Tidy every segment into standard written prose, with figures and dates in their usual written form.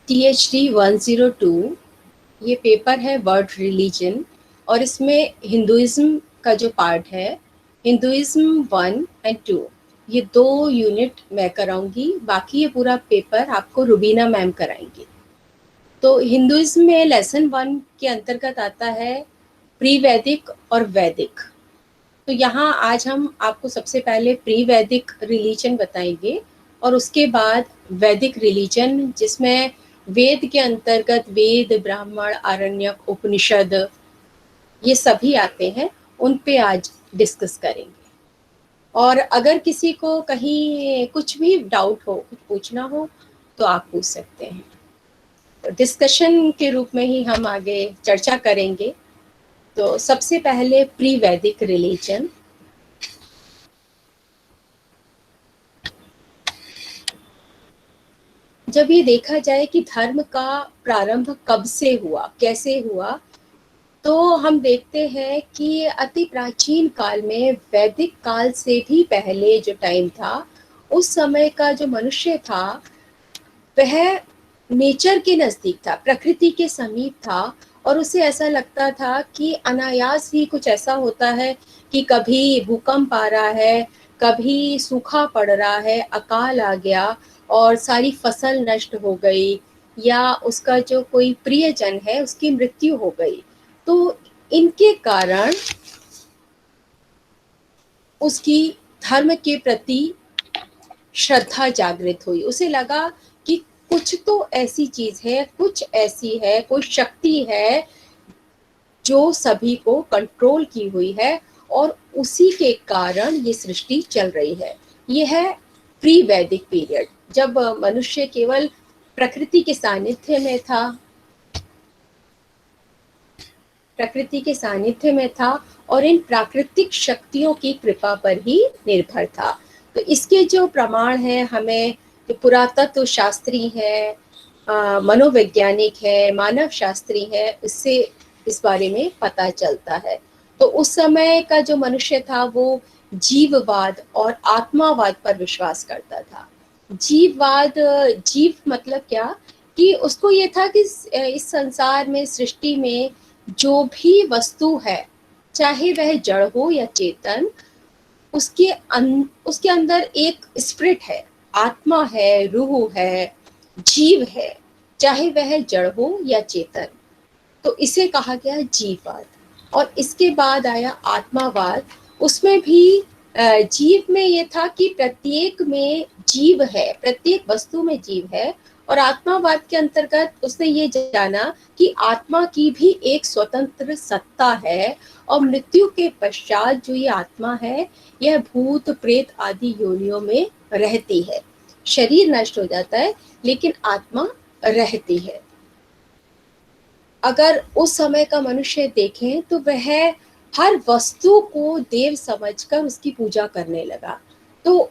THD 102 ये paper है world religion, और इसमें हिंदुइज्म का जो पार्ट है, हिंदुइज्म 1 और 2, ये 2 यूनिट मैं कराऊंगी, बाकी ये पूरा पेपर आपको रुबीना मैम कराएंगी। तो हिंदुइज्म में लेसन 1 के अंतर्गत आता है प्री वैदिक और वैदिक। तो यहाँ आज हम आपको सबसे पहले प्री वैदिक रिलीजन बताएंगे और उसके बाद वैदिक रिलीजन, जिसमें वेद के अंतर्गत वेद, ब्राह्मण, आरण्यक, उपनिषद ये सभी आते हैं, उन पे आज डिस्कस करेंगे। और अगर किसी को कहीं कुछ भी डाउट हो, कुछ पूछना हो, तो आप पूछ सकते हैं। तो डिस्कशन के रूप में ही हम आगे चर्चा करेंगे। तो सबसे पहले प्री वैदिक रिलीजन। जब ये देखा जाए कि धर्म का प्रारंभ कब से हुआ, कैसे हुआ, तो हम देखते हैं कि अति प्राचीन काल में, वैदिक काल से भी पहले जो टाइम था, उस समय का जो मनुष्य था वह नेचर के नज़दीक था, प्रकृति के समीप था, और उसे ऐसा लगता था कि अनायास ही कुछ ऐसा होता है कि कभी भूकंप आ रहा है, कभी सूखा पड़ रहा है, अकाल आ गया और सारी फसल नष्ट हो गई, या उसका जो कोई प्रियजन है उसकी मृत्यु हो गई। तो इनके कारण उसकी धर्म के प्रति श्रद्धा जागृत हुई। उसे लगा कि कुछ तो ऐसी चीज है, कुछ ऐसी है, कोई शक्ति है जो सभी को कंट्रोल की हुई है, और उसी के कारण ये सृष्टि चल रही है। ये है प्री वैदिक पीरियड, जब मनुष्य केवल प्रकृति के सानिध्य में था, प्रकृति के सानिध्य में था और इन प्राकृतिक शक्तियों की कृपा पर ही निर्भर था। तो इसके जो प्रमाण हैं, हमें जो पुरातत्व शास्त्री है, मनोवैज्ञानिक है, मानव शास्त्री है, उससे इस बारे में पता चलता है। तो उस समय का जो मनुष्य था वो जीववाद और आत्मावाद पर विश्वास करता था। जीववाद, जीव मतलब क्या, कि उसको ये था कि इस संसार में, सृष्टि में जो भी वस्तु है, चाहे वह जड़ हो या चेतन, उसके अंदर एक स्पिरिट है, आत्मा है, रूह है, जीव है, चाहे वह जड़ हो या चेतन। तो इसे कहा गया जीववाद। और इसके बाद आया आत्मावाद। उसमें भी जीव में ये था कि प्रत्येक में जीव है, प्रत्येक वस्तु में जीव है। और आत्मावाद के अंतर्गत उसने ये जाना कि आत्मा की भी एक स्वतंत्र सत्ता है, और मृत्यु के पश्चात जो ये आत्मा है, यह भूत प्रेत आदि योनियों में रहती है। शरीर नष्ट हो जाता है लेकिन आत्मा रहती है। अगर उस समय का मनुष्य देखें तो वह हर वस्तु को देव समझकर उसकी पूजा करने लगा। तो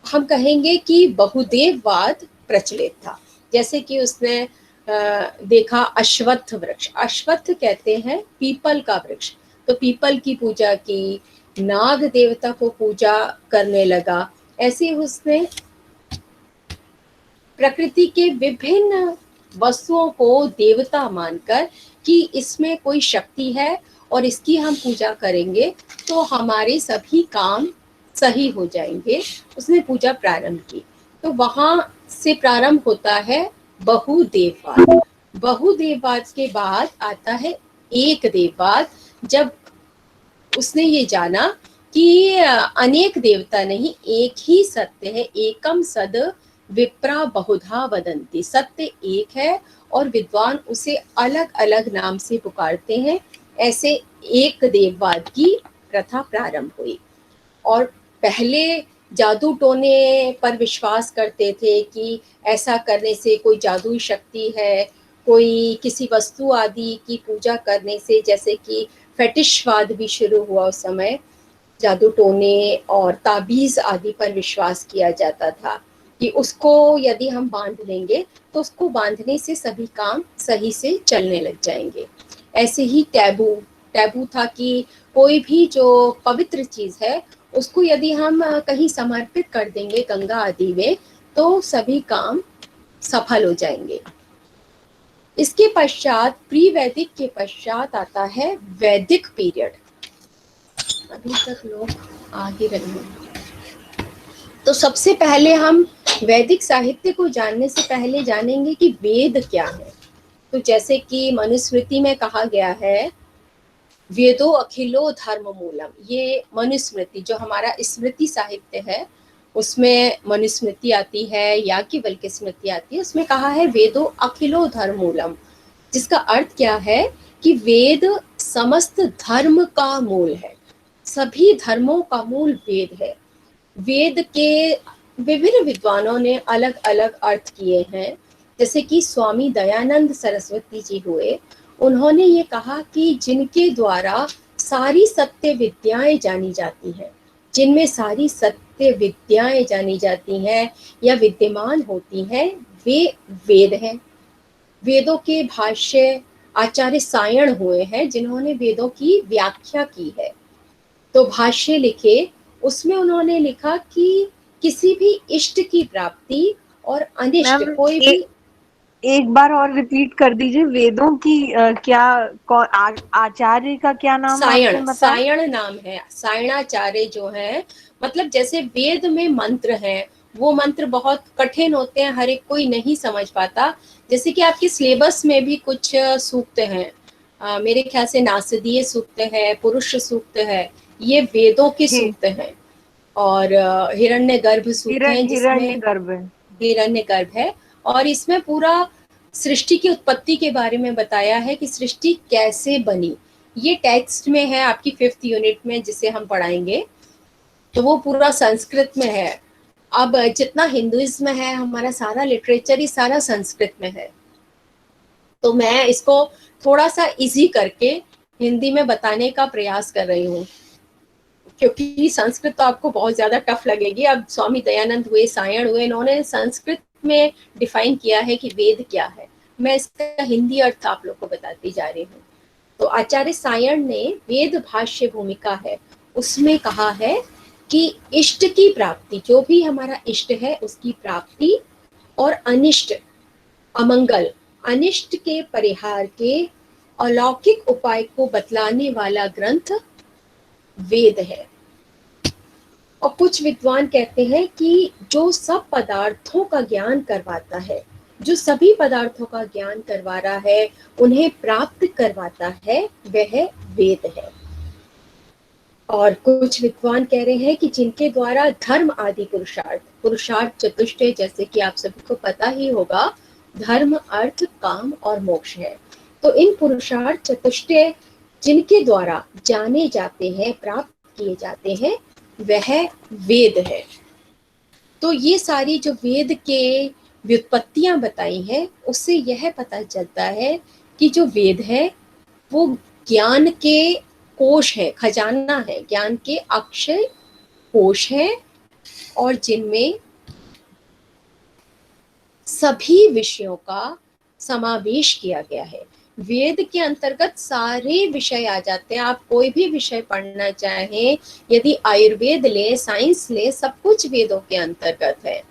हम कहेंगे कि बहुदेववाद प्रचलित था। जैसे कि उसने देखा अश्वत्थ वृक्ष, अश्वत्थ कहते हैं पीपल का वृक्ष, तो पीपल की पूजा की, नाग देवता को पूजा करने लगा। ऐसे उसने प्रकृति के विभिन्न वस्तुओं को देवता मानकर कि इसमें कोई शक्ति है और इसकी हम पूजा करेंगे तो हमारे सभी काम सही हो जाएंगे, उसने पूजा प्रारंभ की। तो वहां से प्रारंभ होता है बहुदेववाद। बहुदेववाद के बाद आता है एक देववाद, जब उसने ये जाना कि अनेक देवता नहीं, एक ही सत्य है, एकम सद विप्रा बहुधा वदंती, सत्य एक है और विद्वान उसे अलग अलग नाम से पुकारते हैं। ऐसे एक देववाद की प्रथा प्रारंभ हुई। और पहले जादू टोने पर विश्वास करते थे कि ऐसा करने से कोई जादुई शक्ति है, कोई किसी वस्तु आदि की पूजा करने से, जैसे कि फेटिशवाद भी शुरू हुआ उस समय, जादू टोने और ताबीज आदि पर विश्वास किया जाता था कि उसको यदि हम बांध लेंगे तो उसको बांधने से सभी काम सही से चलने लग जाएंगे। ऐसे ही टैबू, टैबू था कि कोई भी जो पवित्र चीज है उसको यदि हम कहीं समर्पित कर देंगे गंगा आदि में, तो सभी काम सफल हो जाएंगे। इसके पश्चात, प्री वैदिक के पश्चात आता है वैदिक पीरियड। अभी तक लोग आ ही रहे हैं। तो सबसे पहले हम वैदिक साहित्य को जानने से पहले जानेंगे कि वेद क्या है। तो जैसे कि मनुस्मृति में कहा गया है, वेदो अखिलो धर्म मूलम। ये मनुस्मृति जो हमारा स्मृति साहित्य है उसमें मनुस्मृति आती है, याज्ञवल्क्य स्मृति आती है, उसमें कहा है वेदो अखिलो धर्म मूलम, जिसका अर्थ क्या है कि वेद समस्त धर्म का मूल है, सभी धर्मों का मूल वेद है। वेद के विभिन्न विद्वानों ने अलग अलग अर्थ किए हैं। जैसे कि स्वामी दयानंद सरस्वती जी हुए, उन्होंने ये कहा कि जिनके द्वारा सारी सत्य विद्याएं जानी जाती हैं, जिनमें सारी सत्य विद्याएं जानी जाती हैं या विद्यमान होती हैं, वे वेद हैं। वेदों के भाष्य आचार्य सायण हुए हैं, जिन्होंने वेदों की व्याख्या की है। तो भाष्य लिखे, उसमें उन्होंने लिखा कि किसी भी इष्ट की प्राप्ति और अनिष्ट कोई भी। एक बार और रिपीट कर दीजिए, वेदों की क्या आचार्य का क्या नाम आपने सायण, बताया? सायण नाम है, सायणाचार्य जो है। मतलब जैसे वेद में मंत्र हैं, वो मंत्र बहुत कठिन होते हैं, हर एक कोई नहीं समझ पाता। जैसे कि आपके सिलेबस में भी कुछ सूक्त हैं, मेरे ख्याल से नासदीय सूक्त है, पुरुष सूक्त है, ये वेदों के सूक्त हैं। और हिरण्यगर्भ सूक्त हैं, जिसमें हिरण्यगर्भ है। हिरण्यगर्भ है, और इसमें पूरा सृष्टि की उत्पत्ति के बारे में बताया है कि सृष्टि कैसे बनी। ये टेक्स्ट में है आपकी 5th यूनिट में, जिसे हम पढ़ाएंगे। तो वो पूरा संस्कृत में है। अब जितना हिंदुइज्म है, हमारा सारा लिटरेचर ही सारा संस्कृत में है। तो मैं इसको थोड़ा सा इजी करके हिंदी में बताने का प्रयास कर रही हूँ, क्योंकि संस्कृत तो आपको बहुत ज्यादा टफ लगेगी। अब स्वामी दयानंद हुए, सायण हुए, इन्होंने संस्कृत में डिफाइन किया है कि वेद क्या है। मैं इसका हिंदी अर्थ आप लोग को बताती जा रही हूँ। तो आचार्य सायण ने वेद भाष्य भूमिका है, उसमें कहा है कि इष्ट की प्राप्ति, जो भी हमारा इष्ट है उसकी प्राप्ति, और अनिष्ट, अमंगल, अनिष्ट के परिहार के अलौकिक उपाय को बतलाने वाला ग्रंथ वेद है। और कुछ विद्वान कहते हैं कि जो सब पदार्थों का ज्ञान करवाता है, जो सभी पदार्थों का ज्ञान करवा रहा है, उन्हें प्राप्त करवाता है, वह वेद है। और कुछ विद्वान कह रहे हैं कि जिनके द्वारा धर्म आदि पुरुषार्थ, पुरुषार्थ चतुष्टय, जैसे कि आप सभी को पता ही होगा, धर्म, अर्थ, काम और मोक्ष है। तो इन पुरुषार्थ चतुष्टय जिनके द्वारा जाने जाते हैं, प्राप्त किए जाते हैं, वह वेद है। तो ये सारी जो वेद के व्युत्पत्तियां बताई हैं, उससे यह पता चलता है कि जो वेद है वो ज्ञान के कोश है, खजाना है, ज्ञान के अक्षय कोश है, और जिनमें सभी विषयों का समावेश किया गया है। वेद के अंतर्गत सारे विषय आ जाते हैं। आप कोई भी विषय पढ़ना चाहें, यदि आयुर्वेद ले, साइंस ले, सब कुछ वेदों के अंतर्गत है।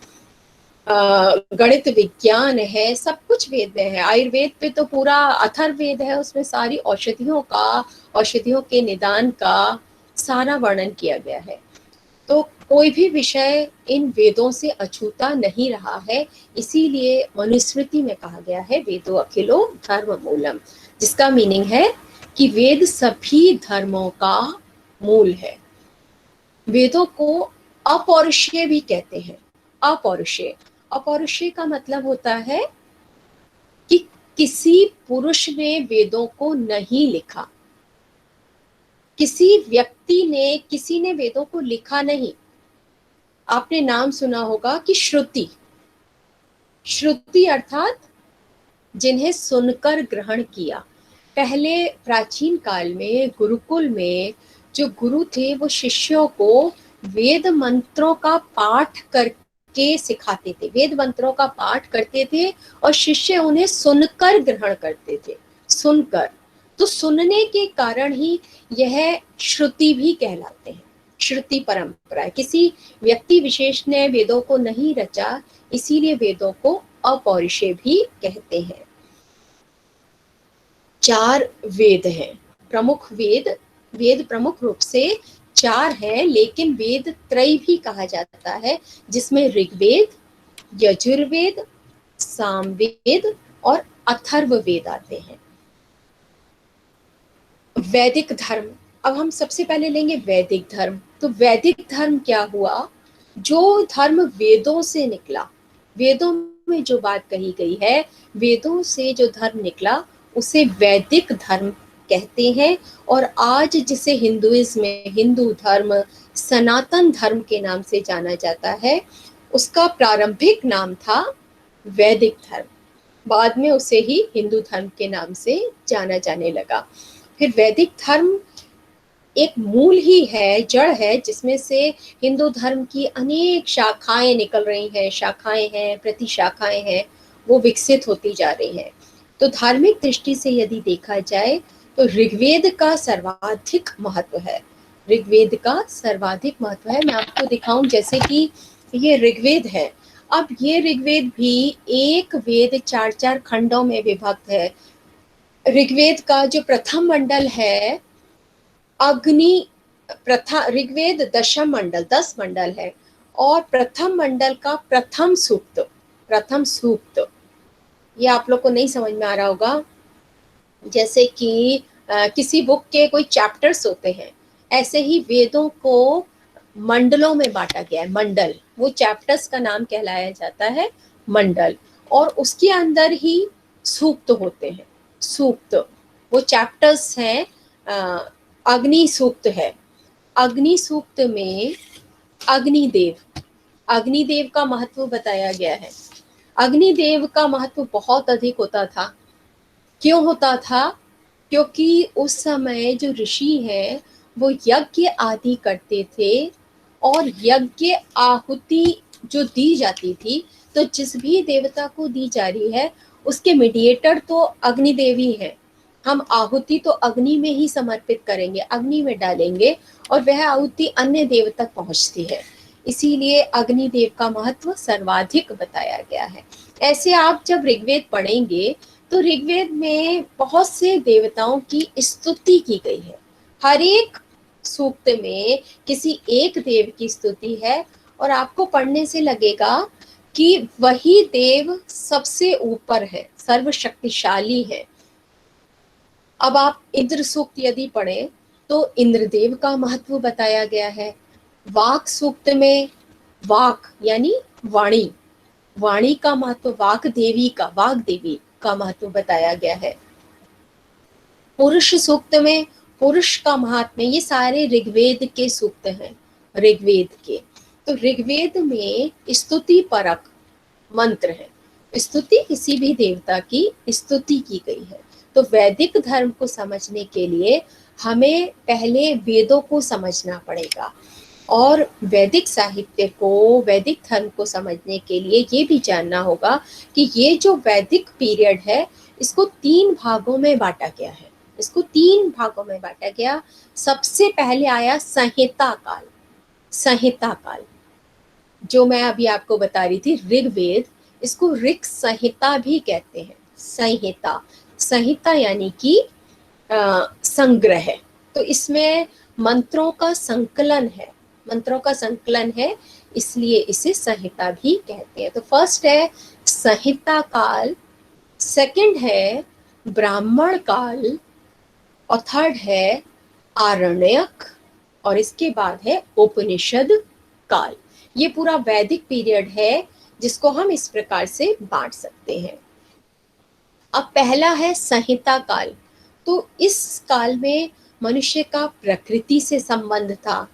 गणित विज्ञान है, सब कुछ वेद में है। आयुर्वेद पे तो पूरा अथर्ववेद है, उसमें सारी औषधियों का, औषधियों के निदान का सारा वर्णन किया गया है। तो कोई भी विषय इन वेदों से अछूता नहीं रहा है। इसीलिए मनुस्मृति में कहा गया है वेदो अखिलो धर्म मूलम, जिसका मीनिंग है कि वेद सभी धर्मों का मूल है। वेदों को अपौरुषेय भी कहते हैं। अपौरुषेय, अपौरुषेय का मतलब होता है कि किसी पुरुष ने वेदों को नहीं लिखा, किसी व्यक्ति ने, किसी ने वेदों को लिखा नहीं। आपने नाम सुना होगा कि श्रुति, श्रुति अर्थात जिन्हें सुनकर ग्रहण किया। पहले प्राचीन काल में गुरुकुल में जो गुरु थे, वो शिष्यों को वेद मंत्रों का पाठ करके सिखाते थे, वेद मंत्रों का पाठ करते थे, और शिष्य उन्हें सुनकर ग्रहण करते थे, सुनकर। तो सुनने के कारण ही यह श्रुति भी कहलाते हैं। श्रुति परंपरा, किसी व्यक्ति विशेष ने वेदों को नहीं रचा, इसीलिए वेदों को अपौरुषेय भी कहते हैं। 4 वेद हैं, प्रमुख वेद, वेद प्रमुख रूप से 4 हैं, लेकिन वेद त्रय भी कहा जाता है, जिसमें ऋग्वेद, यजुर्वेद, सामवेद और अथर्ववेद आते हैं। वैदिक धर्म, अब हम सबसे पहले लेंगे वैदिक धर्म। तो वैदिक धर्म क्या हुआ? जो धर्म वेदों से निकला, वेदों में जो बात कही गई है, वेदों से जो धर्म निकला उसे वैदिक धर्म कहते हैं। और आज जिसे हिंदुइज्म में हिंदू धर्म, सनातन धर्म के नाम से जाना जाता है, उसका प्रारंभिक नाम था वैदिक धर्म। बाद में उसे ही हिंदू धर्म के नाम से जाना जाने लगा। फिर वैदिक धर्म एक मूल ही है, जड़ है, जिसमें से हिंदू धर्म की अनेक शाखाएं निकल रही हैं, शाखाएं हैं, प्रतिशाखाएं हैं, वो विकसित होती जा रही हैं। तो धार्मिक दृष्टि से यदि देखा जाए तो ऋग्वेद का सर्वाधिक महत्व है, ऋग्वेद का सर्वाधिक महत्व है। मैं आपको दिखाऊं, जैसे कि ये ऋग्वेद है। अब ये ऋग्वेद भी एक वेद 4-4 खंडों में विभक्त है। ऋग्वेद का जो प्रथम मंडल है अग्नि, ऋग्वेद दशम मंडल, 10 मंडल है, और प्रथम मंडल का प्रथम सूक्त, प्रथम सूक्त, ये आप लोग को नहीं समझ में आ रहा होगा, जैसे कि किसी बुक के कोई चैप्टर्स होते हैं, ऐसे ही वेदों को मंडलों में बांटा गया है। मंडल, वो चैप्टर्स का नाम कहलाया जाता है मंडल, और उसके अंदर ही सूक्त होते हैं। सूक्त वो चैप्टर्स हैं। अग्नि सूक्त है, अग्नि सूक्त में अग्निदेव, अग्निदेव का महत्व बताया गया है। अग्निदेव का महत्व बहुत अधिक होता था। क्यों होता था? क्योंकि उस समय जो ऋषि हैं वो यज्ञ आदि करते थे, और यज्ञ आहुति जो दी जाती थी, तो जिस भी देवता को दी जा रही है उसके मीडिएटर तो अग्निदेव ही हैं। हम आहुति तो अग्नि में ही समर्पित करेंगे, अग्नि में डालेंगे, और वह आहुति अन्य देव तक पहुंचती है। इसीलिए अग्निदेव का महत्व सर्वाधिक बताया गया है। ऐसे आप जब ऋग्वेद पढ़ेंगे तो ऋग्वेद में बहुत से देवताओं की स्तुति की गई है। हर एक सूक्त में किसी एक देव की स्तुति है, और आपको पढ़ने से लगेगा कि वही देव सबसे ऊपर है, सर्वशक्तिशाली है। अब आप इंद्र सूक्त यदि पढ़ें तो इंद्रदेव का महत्व बताया गया है। वाक सूक्त में वाक यानी वाणी, वाणी का महत्व, वाक देवी का, वाक देवी का महत्व बताया गया है। पुरुष सूक्त में पुरुष का महात्म्य, ये सारे ऋग्वेद के सूक्त हैं, ऋग्वेद के। तो ऋग्वेद में स्तुति परक मंत्र है, स्तुति किसी भी देवता की स्तुति की गई है। तो वैदिक धर्म को समझने के लिए हमें पहले वेदों को समझना पड़ेगा, और वैदिक साहित्य को, वैदिक धर्म को समझने के लिए ये भी जानना होगा कि ये जो वैदिक पीरियड है इसको 3 भागों में बांटा गया है, इसको 3 भागों में बांटा गया। सबसे पहले आया संहिता काल, संहिता काल, जो मैं अभी आपको बता रही थी ऋग्वेद, इसको ऋग संहिता भी कहते हैं। संहिता, संहिता यानी कि संग्रह, तो इसमें मंत्रों का संकलन है, मंत्रों का संकलन है, इसलिए इसे संहिता भी कहते हैं। तो फर्स्ट है संहिता काल, सेकंड है ब्राह्मण काल, और थर्ड है आरण्यक, और इसके बाद है उपनिषद काल। ये पूरा वैदिक पीरियड है जिसको हम इस प्रकार से बांट सकते हैं। अब पहला है संहिता काल। तो इस काल में मनुष्य का प्रकृति से संबंध था,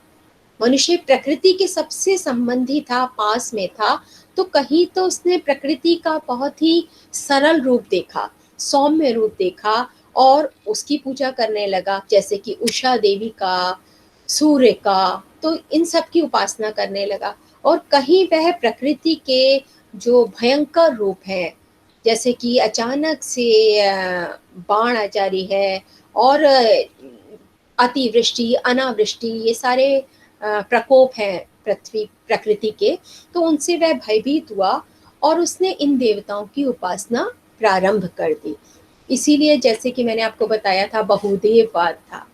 मनुष्य प्रकृति के सबसे संबंधी था, पास में था। तो कहीं तो उसने प्रकृति का बहुत ही सरल रूप देखा, सौम्य रूप देखा, और उसकी पूजा करने लगा, जैसे कि उषा देवी का, सूर्य का, तो इन सब की उपासना करने लगा। और कहीं वह प्रकृति के जो भयंकर रूप हैं, जैसे कि अचानक से बाढ़ आ जा रही है, और अतिवृष्टि, अनावृष्टि, ये सारे प्रकोप हैं पृथ्वी प्रकृति के, तो उनसे वह भयभीत हुआ और उसने इन देवताओं की उपासना प्रारंभ कर दी। इसीलिए जैसे कि मैंने आपको बताया था, बहुदेववाद था।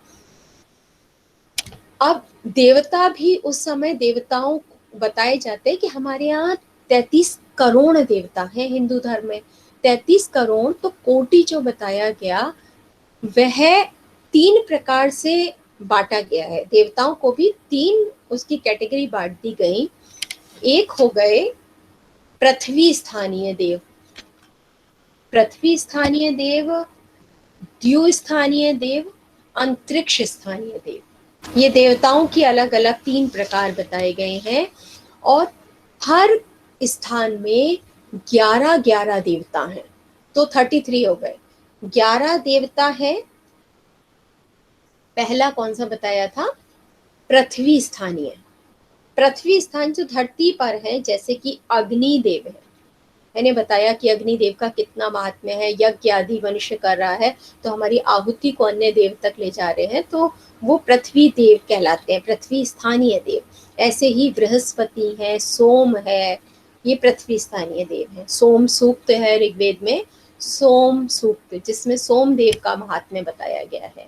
अब देवता भी उस समय देवताओं बताए जाते हैं कि हमारे यहाँ 33 करोड़ देवता हैं हिंदू धर्म में। 33 करोड़, तो कोटि जो बताया गया वह 3 प्रकार से बांटा गया है। देवताओं को भी 3 उसकी कैटेगरी बांट दी गई। एक हो गए पृथ्वी स्थानीय देव, पृथ्वी स्थानीय देव, द्यू स्थानीय देव, अंतरिक्ष स्थानीय देव। ये देवताओं की अलग अलग 3 प्रकार बताए गए हैं। और हर स्थान में 11-11 देवता हैं, तो 33 हो गए। 11 देवता है। पहला कौन सा बताया था? पृथ्वी स्थानीय। पृथ्वी स्थान जो धरती पर है, जैसे कि अग्निदेव है। मैंने बताया कि अग्निदेव का कितना महात्म्य है, यज्ञ आदि मनुष्य कर रहा है तो हमारी आहुति को अन्य देव तक ले जा रहे हैं, तो वो पृथ्वी देव कहलाते हैं, पृथ्वी स्थानीय देव। ऐसे ही बृहस्पति है, सोम है, ये पृथ्वी स्थानीय देव है। सोम सूक्त है ऋग्वेद में, सोम सूक्त, जिसमें सोम देव का महात्म्य बताया गया है।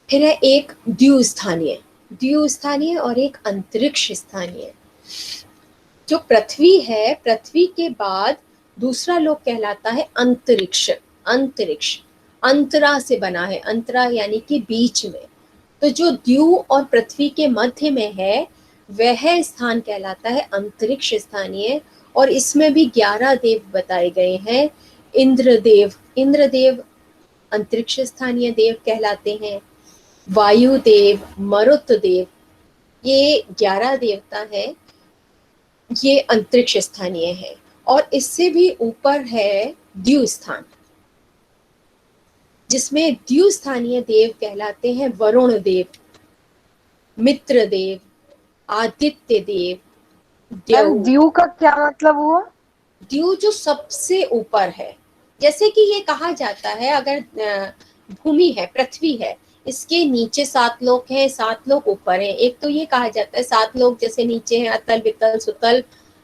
फिर है एक द्यू स्थानीय, द्यू स्थानीय, और एक अंतरिक्ष स्थानीय। जो पृथ्वी है, पृथ्वी के बाद दूसरा लोक कहलाता है अंतरिक्ष। अंतरिक्ष अंतरा से बना है, अंतरा यानी कि बीच में। तो जो द्यू और पृथ्वी के मध्य में है वह स्थान कहलाता है अंतरिक्ष स्थानीय। और इसमें भी 11 देव बताए गए हैं। इंद्रदेव, इंद्रदेव अंतरिक्ष स्थानीय देव कहलाते हैं। वायुदेव, मरुतदेव, ये 11 देवता है, ये अंतरिक्ष स्थानीय है। और इससे भी ऊपर है द्यू स्थान, जिसमें द्यू स्थानीय देव कहलाते हैं वरुण देव, मित्र देव, आदित्य देव, मैम देव। द्यू का क्या मतलब हुआ? द्यू जो सबसे ऊपर है। जैसे कि ये कहा जाता है, अगर भूमि है, पृथ्वी है, इसके नीचे 7 लोक हैं, 7 लोक ऊपर हैं। एक तो ये कहा जाता है 7 लोक जैसे नीचे हैं अतल, वितल, सुतल,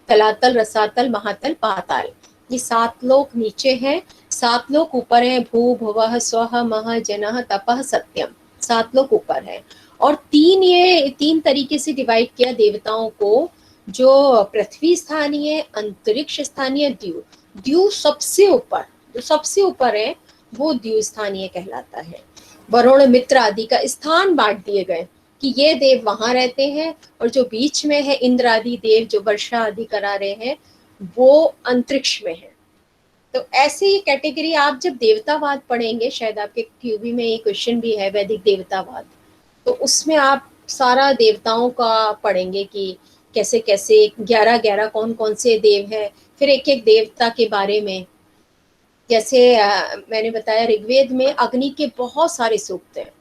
तलातल, रसातल, महातल, पाताल। ये 7 लोक नीचे हैं, 7 लोक ऊपर हैं। भू, भुवः, स्वः, मह, जनः, तपः, सत्यम, 7 लोक ऊपर हैं। और ये 3 तरीके से डिवाइड किया देवताओं को, जो पृथ्वी स्थानीय, अंतरिक्ष स्थानीय, द्यू। द्यू सबसे ऊपर, जो सबसे ऊपर है वो द्यू स्थानीय कहलाता है। वरुण, मित्र आदि का स्थान बांट दिए गए कि ये देव वहां रहते हैं, और जो बीच में है इंद्र आदि देव जो वर्षा आदि करा रहे हैं वो अंतरिक्ष में है। तो ऐसे ही कैटेगरी आप जब देवतावाद पढ़ेंगे, शायद आपके क्यूबी में ये क्वेश्चन भी है वैदिक देवतावाद, तो उसमें आप सारा देवताओं का पढ़ेंगे कि कैसे कैसे 11-11 कौन कौन से देव हैं। फिर एक एक देवता के बारे में, जैसे मैंने बताया ऋग्वेद में अग्नि के बहुत सारे सूक्त हैं।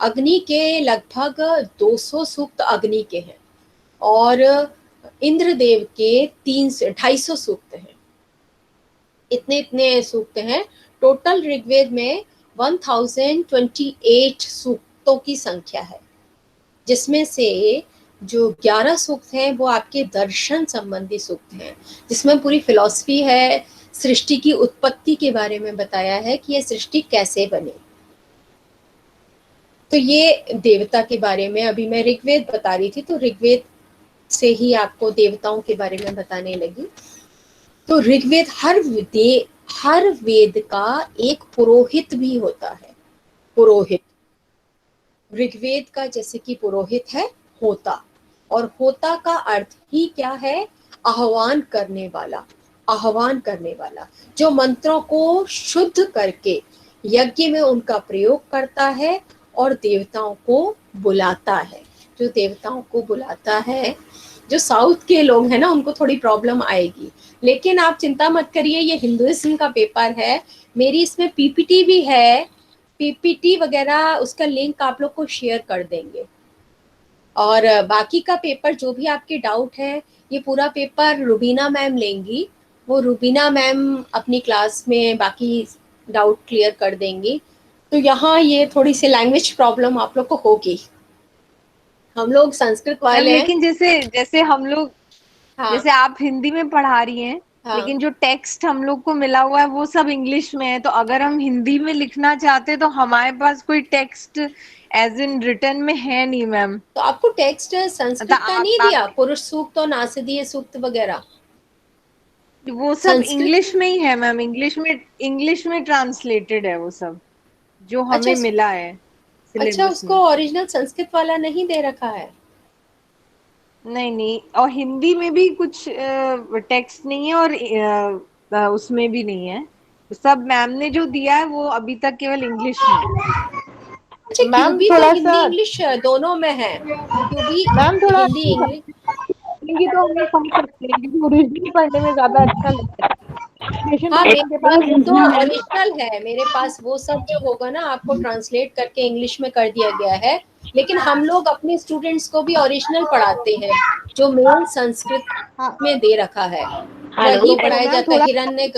अग्नि के लगभग 200 सूक्त अग्नि के हैं, और इंद्रदेव के 250 सूक्त हैं। इतने इतने सूक्त हैं। टोटल ऋग्वेद में 1028 सूक्तों की संख्या है, जिसमें से जो 11 सूक्त हैं वो आपके दर्शन संबंधी सूक्त हैं, जिसमें पूरी फिलॉसफी है, सृष्टि की उत्पत्ति के बारे में बताया है कि ये सृष्टि कैसे बनी। तो ये देवता के बारे में अभी मैं ऋग्वेद बता रही थी, तो ऋग्वेद से ही आपको देवताओं के बारे में बताने लगी। तो ऋग्वेद, हर वेद का एक पुरोहित भी होता है। पुरोहित, ऋग्वेद का जैसे कि पुरोहित है होता, और होता का अर्थ ही क्या है? आह्वान करने वाला। आह्वान करने वाला जो मंत्रों को शुद्ध करके यज्ञ में उनका प्रयोग करता है और देवताओं को बुलाता है। जो देवताओं को बुलाता है, जो साउथ के लोग हैं ना, उनको थोड़ी प्रॉब्लम आएगी, लेकिन आप चिंता मत करिए, ये हिंदुइज्म का पेपर है। मेरी इसमें पीपीटी भी है, पीपीटी वगैरह उसका लिंक आप लोग को शेयर कर देंगे। और बाकी का पेपर जो भी आपके डाउट है, ये पूरा पेपर रुबीना मैम लेंगी। वो रुबीना मैम अपनी क्लास में बाकी डाउट क्लियर कर देंगी। तो यहाँ ये थोड़ी सी लैंग्वेज प्रॉब्लम आप लोग को होगी। हम लोग संस्कृत मैम वाले हैं। लेकिन जैसे जैसे हम लोग हाँ जैसे आप हिंदी में पढ़ा रही हैं, हाँ। लेकिन जो टेक्स्ट हम लोग को मिला हुआ है वो सब इंग्लिश में है, तो अगर हम हिंदी में लिखना चाहते हैं तो हमारे पास कोई टेक्स्ट एज इन रिटर्न में है नहीं मैम। तो आपको टेक्स्ट मतलब संस्कृत का नहीं आप दिया, पुरुष सूक्त और नासदीय सूक्त वगैरह? वो सब संस्कृत। इंग्लिश में ही है मैम, इंग्लिश में ट्रांसलेटेड है वो सब जो अच्छा हमें मिला है अच्छा, सिलेबस उसको में। ओरिजिनल संस्कृत वाला नहीं दे रखा है? नहीं नहीं, और हिंदी में भी कुछ टेक्स्ट नहीं है, और उसमें भी नहीं है। सब मैम ने जो दिया है वो अभी तक केवल इंग्लिश में है। अच्छा, मैम क्यूबी तो थोड़ा सा, हिंदी इंग्लिश दोनों में है। क्यूबी मैम थोड़ा हिंदी इंग्लिश। हिंदी तो हम लोग पढ़ सकते हैं क्योंकि ओरिजिनल पढ़ने में ज्यादा अच्छा लगता है। ट्रांसलेशन तो हाँ, हम मेरे लोगों के पास पास तो ओरिजिनल है ना। ओरिजिनल है, मेरे पास वो सब जो होगा ना आपको ट्रांसलेट करके इंग्लिश में कर दिया गया है। लेकिन हम लोग अपने स्टूडेंट्स को भी ओरिजिनल पढ़ाते हैं, जो मेन संस्कृत हाँ, में दे रखा है, हेलो, वही तो पढ़ाया मैम जाता है। थोड़ा हिरण्य।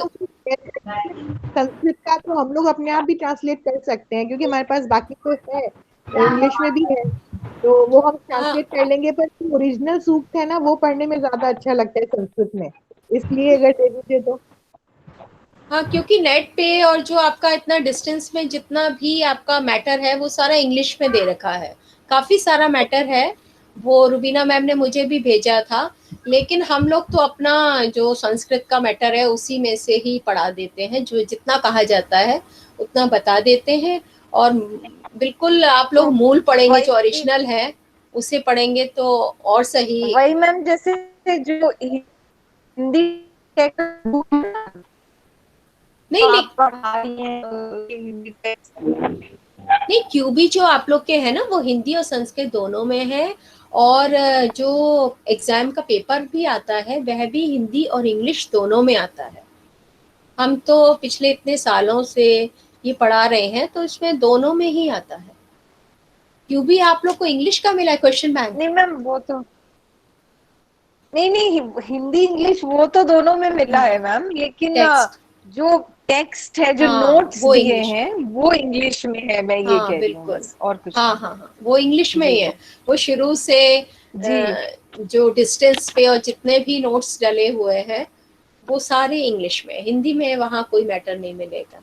संस्कृत का तो हम लोग अपने आप भी ट्रांसलेट कर सकते हैं क्योंकि हमारे पास बाकी तो है, इंग्लिश में भी है, तो वो हम हाँ ट्रांसलेट कर लेंगे। पर ओरिजिनल सूक्त है ना वो पढ़ने में ज्यादा अच्छा लगता है संस्कृत में, इसलिए अगर दे दीजिए तो। हाँ, क्योंकि नेट पे और जो आपका इतना डिस्टेंस में जितना भी आपका मैटर है वो सारा इंग्लिश में दे रखा है। काफी सारा मैटर है, वो रुबीना मैम ने मुझे भी भेजा था। लेकिन हम लोग तो अपना जो संस्कृत का मैटर है उसी में से ही पढ़ा देते हैं, जो जितना कहा जाता है उतना बता देते हैं। और बिल्कुल आप तो लोग मूल पढ़ेंगे, जो वही ओरिजिनल है उसे पढ़ेंगे तो और सही। वही मैम, जैसे जो हिंदी टेक्स्ट नहीं नहीं आप पढ़ा रही हैं हिंदी टेक्स्ट। नहीं, क्यूबी जो आप लोग के है ना वो हिंदी और संस्कृत दोनों में है। और जो एग्जाम का पेपर भी आता है वह भी हिंदी और इंग्लिश दोनों में आता है। हम तो पिछले इतने सालों से ये पढ़ा रहे हैं तो इसमें दोनों में ही आता है। क्यूबी आप लोग को इंग्लिश का मिला है क्वेश्चन बैंक? नहीं मैम, वो तो नहीं नहीं, हिंदी इंग्लिश वो तो दोनों में मिला है मैम, लेकिन टेक्स्ट। जो टेक्स्ट है, जो हाँ नोट्स वो दिए इंग्लिश। हैं वो इंग्लिश में है, मैं ये हाँ कह रही हूँ बिल्कुल। बस, और कुछ हाँ नहीं। हाँ हाँ, वो इंग्लिश में ही जी है। वो शुरू से जी। जो डिस्टेंस पे और जितने भी नोट्स डले हुए हैं वो सारे इंग्लिश में है। हिंदी में वहाँ कोई मैटर नहीं मिलेगा,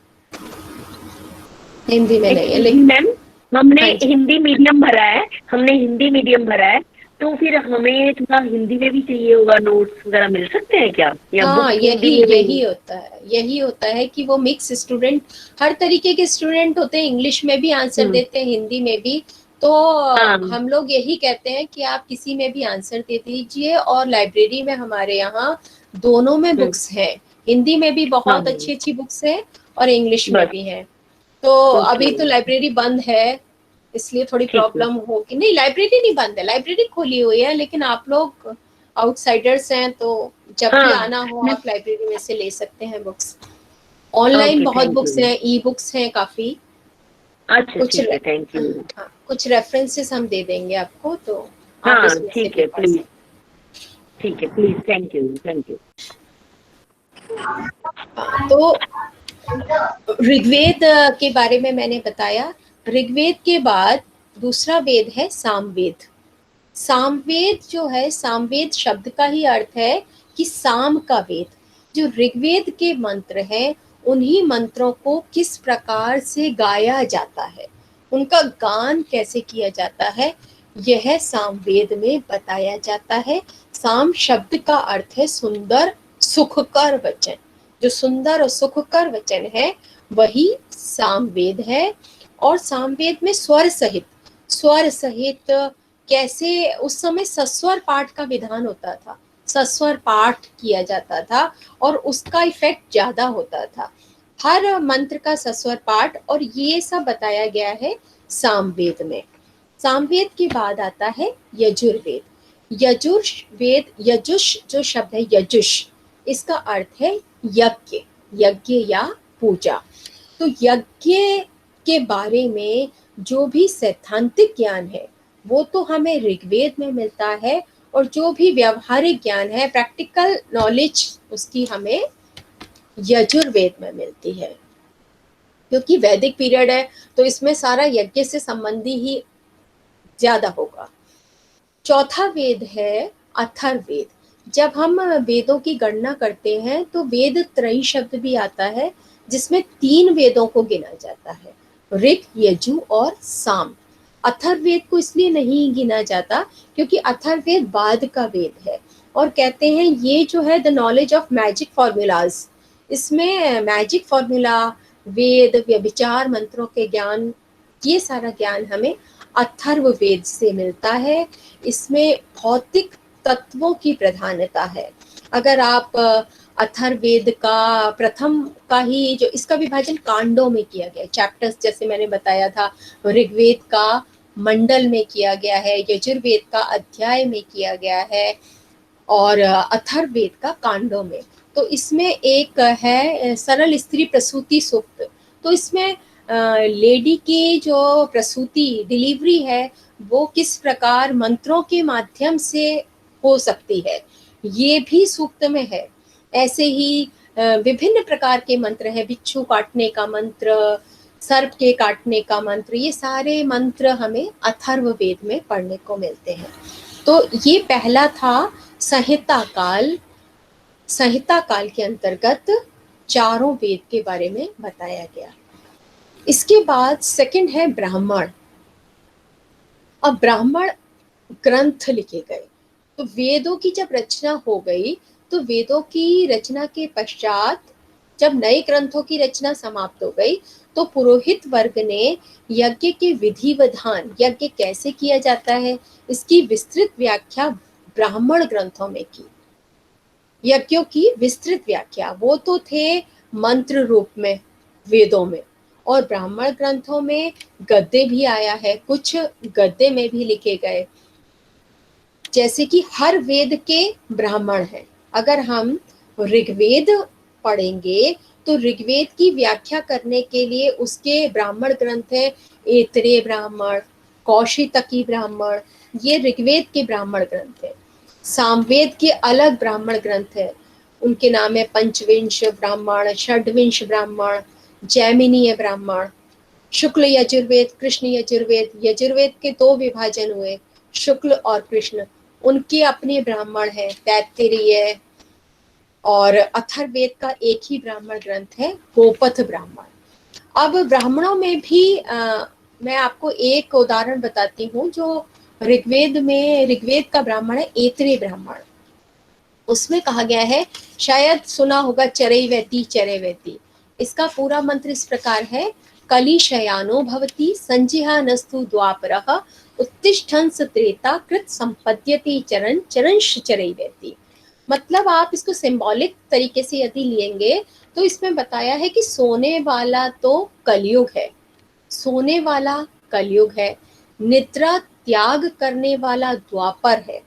हिंदी में नहीं है एक्सक्यूज मी लेकिन। मैम, हमने हाँ जी। हिंदी मीडियम भरा है, हमने हिंदी मीडियम भरा है, तो फिर हमें थोड़ा हिंदी में भी चाहिए होगा, नोट्स वगैरह मिल सकते हैं क्या, या हाँ, बुक्स यही हिंदी में यही भी? होता है, यही होता है कि वो मिक्स स्टूडेंट, हर तरीके के स्टूडेंट होते हैं, इंग्लिश में भी आंसर हम्म, देते हैं, हिंदी में भी। तो हाँ हम लोग यही कहते हैं कि आप किसी में भी आंसर दे दीजिए। और लाइब्रेरी में हमारे यहाँ दोनों में हम्म, बुक्स हैं, हिंदी में भी हाँ बहुत अच्छी अच्छी बुक्स हैं और इंग्लिश में बस, भी हैं। तो ओके, अभी तो लाइब्रेरी बंद है, इसलिए थोड़ी ठीक है, प्रॉब्लम होगी। नहीं, लाइब्रेरी नहीं बंद है, लाइब्रेरी खुली हुई है, लेकिन आप लोग आउटसाइडर्स हैं तो जब भी हाँ आना हो मैं, आप लाइब्रेरी में से ले सकते हैं बुक्स। ऑनलाइन ओके बहुत थैंक बुक्स यू, हैं, ई बुक्स हैं काफी। अच्छा कुछ ठीक है, थैंक यू, हाँ, कुछ रेफरेंसेस हम दे देंगे आपको, तो आप हाँ उसमें से ठीक भी है पढ़ प्लीज, सकते ठीक है please, thank you thank you. हैं। हाँ, तो ऋग्वेद के बारे में मैंने बताया। ऋग्वेद के बाद दूसरा वेद है सामवेद। सामवेद जो है, सामवेद शब्द का ही अर्थ है कि साम का वेद। जो ऋग्वेद के मंत्र हैं उन्हीं मंत्रों को किस प्रकार से गाया जाता है, उनका गान कैसे किया जाता है, यह सामवेद में बताया जाता है। साम शब्द का अर्थ है सुंदर सुखकर वचन। जो सुंदर और सुखकर वचन है वही सामवेद है। और सामवेद में स्वर सहित कैसे उस समय सस्वर पाठ का विधान होता था, सस्वर पाठ किया जाता था और उसका इफेक्ट ज्यादा होता था, हर मंत्र का सस्वर पाठ, और ये सब बताया गया है सामवेद में। सामवेद के बाद आता है यजुर्वेद। यजुर्वेद, यजुष जो शब्द है यजुष, इसका अर्थ है यज्ञ, यज्ञ या पूजा। तो यज्ञ के बारे में जो भी सैद्धांतिक ज्ञान है वो तो हमें ऋग्वेद में मिलता है, और जो भी व्यवहारिक ज्ञान है, प्रैक्टिकल नॉलेज, उसकी हमें यजुर्वेद में मिलती है। क्योंकि वैदिक पीरियड है तो इसमें सारा यज्ञ से संबंधी ही ज्यादा होगा। चौथा वेद है अथर्ववेद। जब हम वेदों की गणना करते हैं तो वेद त्रयी शब्द भी आता है, जिसमें 3 वेदों को गिना जाता है, ऋग, यजु और साम। अथर्ववेद को इसलिए नहीं गिना जाता क्योंकि अथर्ववेद बाद का वेद है, और कहते हैं ये जो है the knowledge of magic formulas, इसमें मैजिक फॉर्मूला, वेद, व्यभिचार मंत्रों के ज्ञान, ये सारा ज्ञान हमें अथर्ववेद से मिलता है। इसमें भौतिक तत्वों की प्रधानता है। अगर आप अथर्ववेद का प्रथम का ही जो इसका विभाजन कांडों में किया गया, चैप्टर्स, जैसे मैंने बताया था, ऋग्वेद का मंडल में किया गया है, यजुर्वेद का अध्याय में किया गया है, और अथर्ववेद का कांडों में। तो इसमें एक है सरल स्त्री प्रसूति सूक्त। तो इसमें लेडी की जो प्रसूति, डिलीवरी है, वो किस प्रकार मंत्रों के माध्यम से हो सकती है, ये भी सूक्त में है। ऐसे ही विभिन्न प्रकार के मंत्र हैं, बिच्छू काटने का मंत्र, सर्प के काटने का मंत्र, ये सारे मंत्र हमें अथर्ववेद में पढ़ने को मिलते हैं। तो ये पहला था संहिता काल। संहिता काल के अंतर्गत चारों वेद के बारे में बताया गया। इसके बाद सेकंड है ब्राह्मण। अब ब्राह्मण ग्रंथ लिखे गए। तो वेदों की जब रचना हो गई, तो वेदों की रचना के पश्चात जब नए ग्रंथों की रचना समाप्त हो गई, तो पुरोहित वर्ग ने यज्ञ के विधि विधान, यज्ञ कैसे किया जाता है, इसकी विस्तृत व्याख्या ब्राह्मण ग्रंथों में की। यज्ञों की विस्तृत व्याख्या, वो तो थे मंत्र रूप में वेदों में, और ब्राह्मण ग्रंथों में गद्य भी आया है, कुछ गद्य में भी लिखे गए। जैसे कि हर वेद के ब्राह्मण हैं। अगर हम ऋग्वेद पढ़ेंगे तो ऋग्वेद की व्याख्या करने के लिए उसके ब्राह्मण ग्रंथ है, ऐतरेय ब्राह्मण, कौशितकी ब्राह्मण, ये ऋग्वेद के ब्राह्मण ग्रंथ है। सामवेद के अलग ब्राह्मण ग्रंथ है, उनके नाम है पंचविंश ब्राह्मण, षड्विंश ब्राह्मण, जैमिनीय ब्राह्मण, शुक्ल यजुर्वेद, कृष्ण यजुर्वेद। यजुर्वेद के 2 विभाजन हुए, शुक्ल और कृष्ण, उनके अपने ब्राह्मण हैं, तैत्तिरीय। और अथर्ववेद का एक ही ब्राह्मण ग्रंथ है, गोपथ ब्राह्मण। अब ब्राह्मणों में भी मैं आपको एक उदाहरण बताती हूँ। जो ऋग्वेद में, ऋग्वेद का ब्राह्मण है ऐतरेय ब्राह्मण। उसमें कहा गया है, शायद सुना होगा, चरैवेति चरैवेति। इसका पूरा मंत्र इस प्रकार है, कली शयानो भवति संजिहानस्तु द्वापरः उत्तिष्ठन्स त्रेता कृत संपद्यते चरण चरंश चरैवेति। मतलब आप इसको सिंबॉलिक तरीके से यदि लेंगे तो इसमें बताया है कि सोने वाला तो कलयुग है, सोने वाला कलयुग है, निद्रा त्याग करने वाला द्वापर है,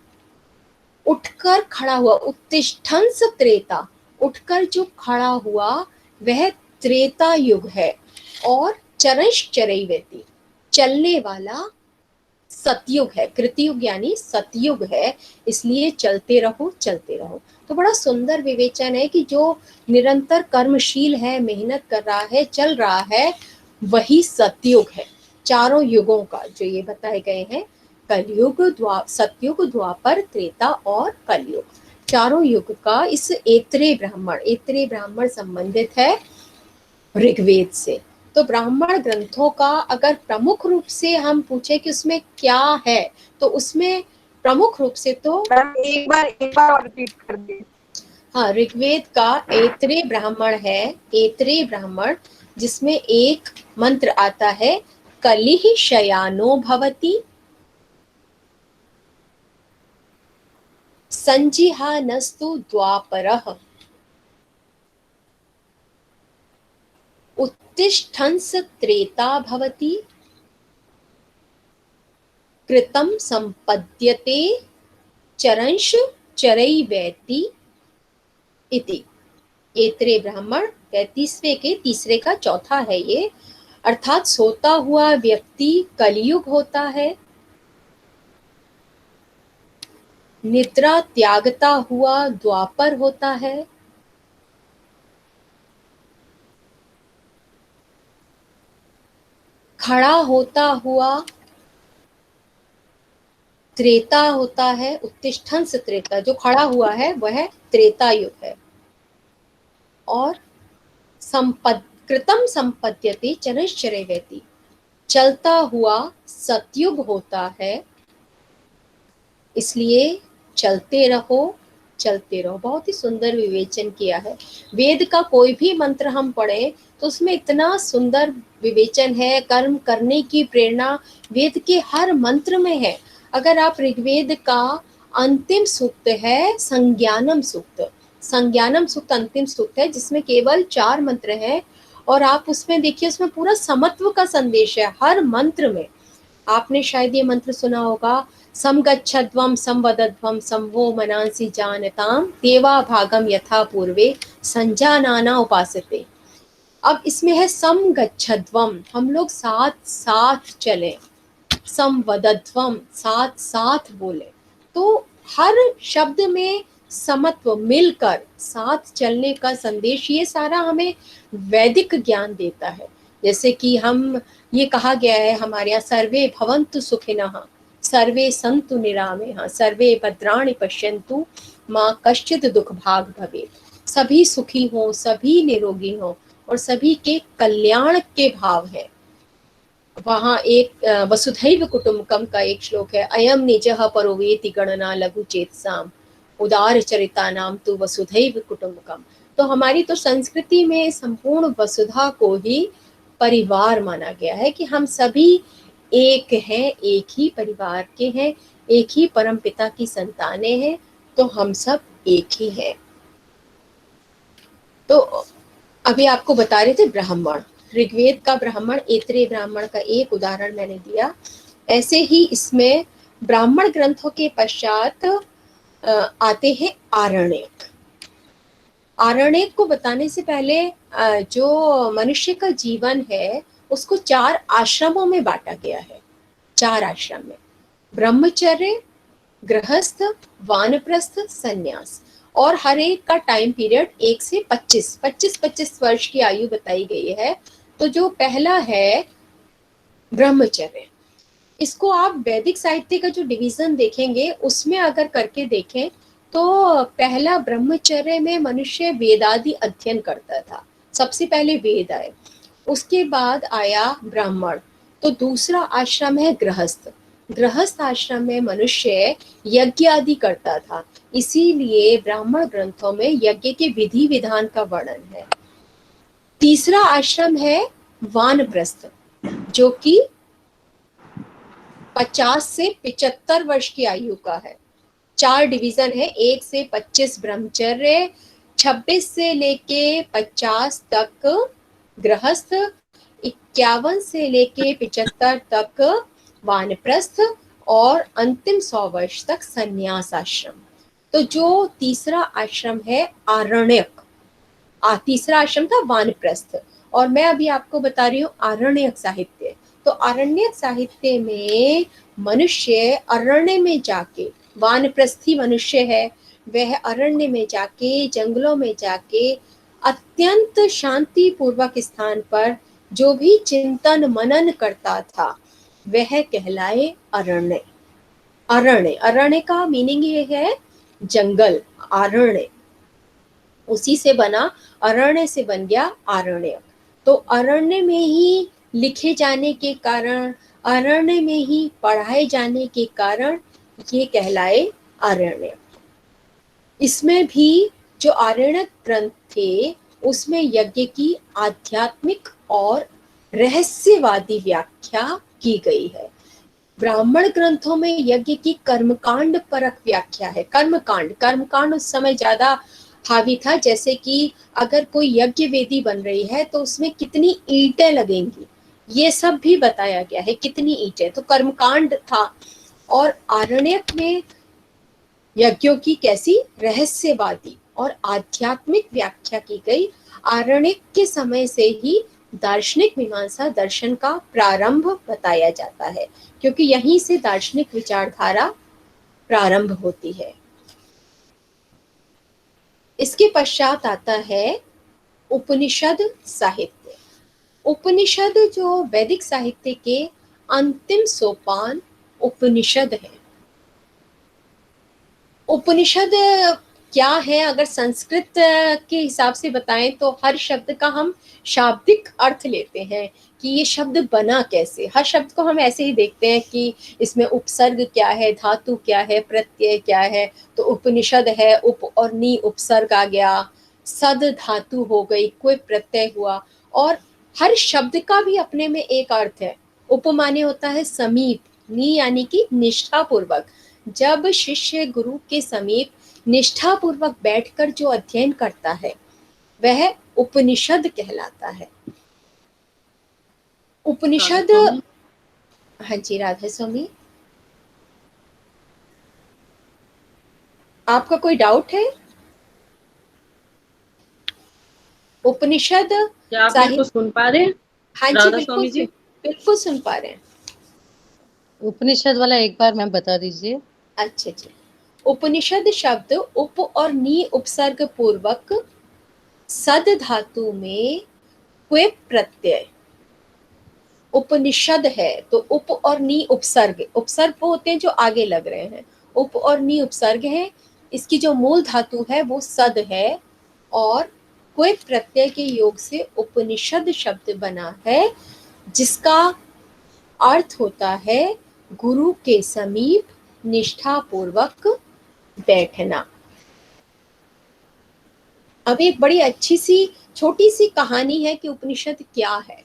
उठकर खड़ा हुआ, उत्तिष्ठन्स त्रेता, उठकर जो खड़ा हुआ वह त्रेता युग है, और चरंश चरैवेति, चलने वाला सतयुग है। कृतयुग यानी सतयुग है, इसलिए चलते रहो चलते रहो। तो बड़ा सुंदर विवेचन है कि जो निरंतर कर्मशील है, मेहनत कर रहा है, चल रहा है, वही सतयुग है। चारों युगों का जो ये बताए गए हैं, कलयुग, सतयुग, द्वापर, त्रेता और कलयुग, चारों युग का इस ऐतरेय ब्राह्मण संबंधित है ऋग्वेद से। तो ब्राह्मण ग्रंथों का अगर प्रमुख रूप से हम पूछे कि उसमें क्या है, तो उसमें प्रमुख रूप से तो मैम एक बार और रिपीट कर दीजिए। हाँ, ऋग्वेद का ऐतरेय ब्राह्मण है, ऐतरेय ब्राह्मण, जिसमें एक मंत्र आता है, कलिः शयानो भवति संजिहानस्तु द्वापरः उत्तिष्ठन्स त्रेता भवति कृतं संपद्यते चरंश चरैवेति इति। ऐतरेय ब्राह्मण 35वें के तीसरे का चौथा है ये। अर्थात सोता हुआ व्यक्ति कलयुग होता है, निद्रा त्यागता हुआ द्वापर होता है, खड़ा होता हुआ त्रेता होता है, उत्तिष्ठन्स त्रेता, जो खड़ा हुआ है वह त्रेता युग है। और कृतम संपद्यते चरश्चरे व्यति, चलता हुआ सतयुग होता है, इसलिए चलते रहो चलते रहो। बहुत ही सुंदर विवेचन किया है। वेद का कोई भी मंत्र हम पढ़ें तो उसमें इतना सुंदर विवेचन है, कर्म करने की प्रेरणा वेद के हर मंत्र में है। अगर आप ऋग्वेद का अंतिम सूक्त है संज्ञानम सूक्त, संज्ञानम सूक्त अंतिम सूक्त है जिसमें केवल 4 मंत्र हैं, और आप उसमें देखिए उसमें पूरा समत्व का संदेश है हर मंत्र में। आपने शायद ये मंत्र सुना होगा, समगच्छध्वम संवदध्वम संभो मनांसि जानताम देवा भागम यथा पूर्वे संजानाना उपासते। अब इसमें है समगच्छध्वम, हम लोग साथ साथ चलें, संवदध्वम साथ साथ बोले। तो हर शब्द में समत्व, मिलकर साथ चलने का संदेश, ये सारा हमें वैदिक ज्ञान देता है। जैसे कि हम ये कहा गया है हमारे यहाँ, सर्वे भवन्तु सुखिनः सर्वे सन्तु निरामयः सर्वे भद्राणि पश्यन्तु माँ कश्चित् दुख भाग भवेत्। सभी सुखी हों, सभी निरोगी हों और सभी के कल्याण के भाव है। वहाँ एक वसुधैव कुटुम्बकम का एक श्लोक है, अयम निजः परोवेति गणना लघु चेतसाम उदार चरिता नाम तु वसुधैव कुटुम्बकम। तो हमारी तो संस्कृति में संपूर्ण वसुधा को ही परिवार माना गया है कि हम सभी एक हैं, एक ही परिवार के हैं, एक ही परम पिता की संतानें हैं, तो हम सब एक ही हैं। तो अभी आपको बता रहे थे ब्राह्मण, ऋग्वेद का ब्राह्मण, ऐतरेय ब्राह्मण का एक उदाहरण मैंने दिया। ऐसे ही इसमें ब्राह्मण ग्रंथों के पश्चात आते हैं आरण्यक। आरण्यक को बताने से पहले जो मनुष्य का जीवन है उसको 4 आश्रमों में बांटा गया है। 4 आश्रम में, ब्रह्मचर्य, गृहस्थ, वानप्रस्थ, संन्यास, और हर एक का टाइम पीरियड 1 से 25 वर्ष की आयु बताई गई है। तो जो पहला है ब्रह्मचर्य, इसको आप वैदिक साहित्य का जो डिवीजन देखेंगे उसमें अगर करके देखें तो पहला ब्रह्मचर्य में मनुष्य वेदादि अध्ययन करता था। सबसे पहले वेद आए, उसके बाद आया ब्राह्मण। तो दूसरा आश्रम है गृहस्थ। गृहस्थ आश्रम में मनुष्य यज्ञ आदि करता था, इसीलिए ब्राह्मण ग्रंथों में यज्ञ के विधि विधान का वर्णन है। तीसरा आश्रम है वानप्रस्थ, जो कि 50 से 75 वर्ष की आयु का है। 4 डिवीजन है, 1 से 25 ब्रह्मचर्य, 26 से लेके 50 तक गृहस्थ, 51 से लेके 75 तक वानप्रस्थ, और अंतिम 100 वर्ष तक संन्यास आश्रम। तो जो तीसरा आश्रम है आरण्यक, तीसरा आश्रम था वानप्रस्थ, और मैं अभी आपको बता रही हूँ आरण्यक साहित्य। तो आरण्यक साहित्य में मनुष्य अरण्य में जाके, वानप्रस्थी मनुष्य है, वह अरण्य में जाके, जंगलों में जाके अत्यंत शांति पूर्वक स्थान पर जो भी चिंतन मनन करता था वह कहलाए अरण्य। अरण्य, अरण्य का मीनिंग ये है जंगल, अरण्य, उसी से बना, अरण्य से बन गया आरण्यक। तो अरण्य में ही लिखे जाने के कारण, अरण्य में ही पढ़ाए जाने के कारण ये कहलाए आरण्यक। इसमें भी जो आरण्यक ग्रंथ थे उसमें यज्ञ की आध्यात्मिक और रहस्यवादी व्याख्या की गई है। ब्राह्मण ग्रंथों में यज्ञ की कर्मकांड परक व्याख्या है। कर्मकांड उस समय ज्यादा हावी था, जैसे कि अगर कोई यज्ञ वेदी बन रही है तो उसमें कितनी ईंटें लगेंगी, ये सब भी बताया गया है, कितनी ईंटें, तो कर्मकांड था। और आरण्यक में यज्ञों की कैसी रहस्यवादी और आध्यात्मिक व्याख्या की गई। आरण्यक के समय से ही दार्शनिक मीमांसा दर्शन का प्रारंभ बताया जाता है, क्योंकि यहीं से दार्शनिक विचारधारा प्रारंभ होती है। इसके पश्चात आता है उपनिषद साहित्य। उपनिषद जो वैदिक साहित्य के अंतिम सोपान उपनिषद है। उपनिषद क्या है, अगर संस्कृत के हिसाब से बताएं तो हर शब्द का हम शाब्दिक अर्थ लेते हैं कि ये शब्द बना कैसे। हर शब्द को हम ऐसे ही देखते हैं कि इसमें उपसर्ग क्या है, धातु क्या है, प्रत्यय क्या है। तो उपनिषद है, उप और नी उपसर्ग आ गया, सद धातु हो गई, कोई प्रत्यय हुआ। और हर शब्द का भी अपने में एक अर्थ है। उप माने होता है समीप, नी यानी कि निष्ठा पूर्वक। जब शिष्य गुरु के समीप निष्ठा पूर्वक बैठकर जो अध्ययन करता है वह उपनिषद कहलाता है। उपनिषद, हाँ जी राधा स्वामी, आपका कोई डाउट है? उपनिषद क्या आप मेरे को सुन पा रहे हैं? हाँ जी राधा बिल्कुल, स्वामी जी, बिल्कुल सुन पा रहे हैं। उपनिषद वाला एक बार मैम बता दीजिए। अच्छा जी, उपनिषद शब्द उप और नी उपसर्ग पूर्वक सद धातु में क्वेप प्रत्यय उपनिषद है। तो उप और नी उपसर्ग, उपसर्ग वो होते हैं जो आगे लग रहे हैं, उप और नी उपसर्ग है। इसकी जो मूल धातु है वो सद है और क्वेप प्रत्यय के योग से उपनिषद शब्द बना है, जिसका अर्थ होता है गुरु के समीप निष्ठा पूर्वक बैठना। अब एक बड़ी अच्छी सी छोटी सी कहानी है कि उपनिषद क्या है,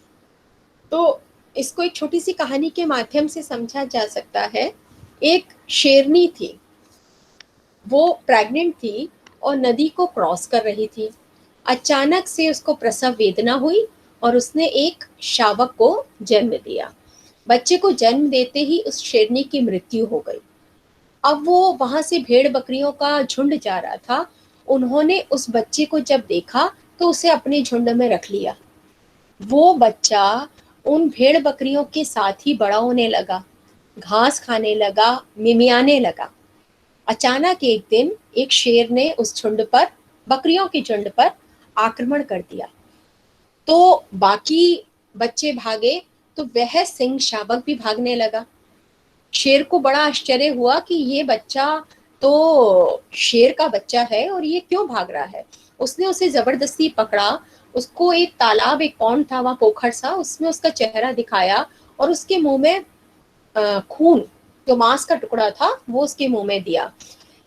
तो इसको एक छोटी सी कहानी के माध्यम से समझा जा सकता है। एक शेरनी थी, वो प्रेग्नेंट थी और नदी को क्रॉस कर रही थी। अचानक से उसको प्रसव वेदना हुई और उसने एक शावक को जन्म दिया। बच्चे को जन्म देते ही उस शेरनी की मृत्यु हो गई। अब वो वहां से भेड़ बकरियों का झुंड जा रहा था। उन्होंने उस बच्चे को जब देखा तो उसे अपने झुंड में रख लिया। वो बच्चा उन भेड़ बकरियों के साथ ही बड़ा होने लगा, घास खाने लगा, मिमियाने लगा। अचानक एक दिन एक शेर ने उस झुंड पर, बकरियों के झुंड पर आक्रमण कर दिया। तो बाकी बच्चे भागे तो वह सिंह शावक भी भागने लगा। शेर को बड़ा आश्चर्य हुआ कि ये बच्चा तो शेर का बच्चा है और ये क्यों भाग रहा है। उसने उसे जबरदस्ती पकड़ा, उसको एक तालाब, एक पॉन्ड था वहां, पोखर सा, उसमें उसका चेहरा दिखाया और उसके मुंह में खून, जो मांस का टुकड़ा था वो उसके मुंह में दिया।